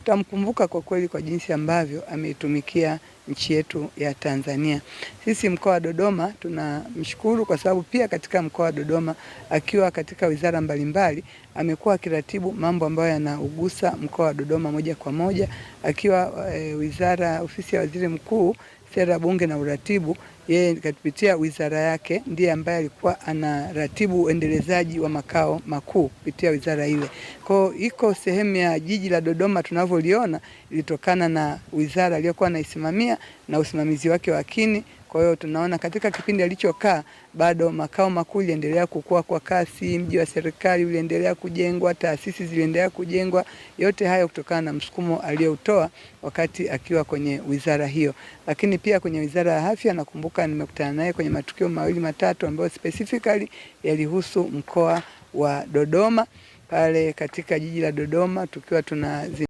tutamkumbuka kwa kweli kwa jinsi ambavyo ameitumikia nchi yetu ya Tanzania. Sisi mkoa wa Dodoma tunamshukuru kwa sababu pia katika mkoa wa Dodoma akiwa katika wizara mbalimbali amekuwa akiratibu mambo ambayo yanaugusa mkoa wa Dodoma moja kwa moja, akiwa ofisi ya waziri mkuu, sera, bunge na uratibu. Yeye kupitia wizara yake ndiye ambaye alikuwa anaratibu uendelezaji wa makao makuu kupitia wizara ile. Kwa iko sehemu ya jiji la Dodoma tunavyoliona ilitokana na wizara aliyokuwa anaisimamia na usimamizi wake wa kini. Kwa hiyo tunaona katika kipindi alichokaa bado makao makuu yaliendelea kukua kwa kasi, mji wa serikali uliendelea kujengwa, taasisi ziliendelea kujengwa, yote hayo kutokana na msukumo aliyoutoa wakati akiwa kwenye wizara hiyo. Lakini pia kwenye wizara ya afya nakumbuka nimekutana naye kwenye matukio mawili matatu ambayo specifically yalihusu mkoa wa Dodoma, pale katika jiji la Dodoma tukiwa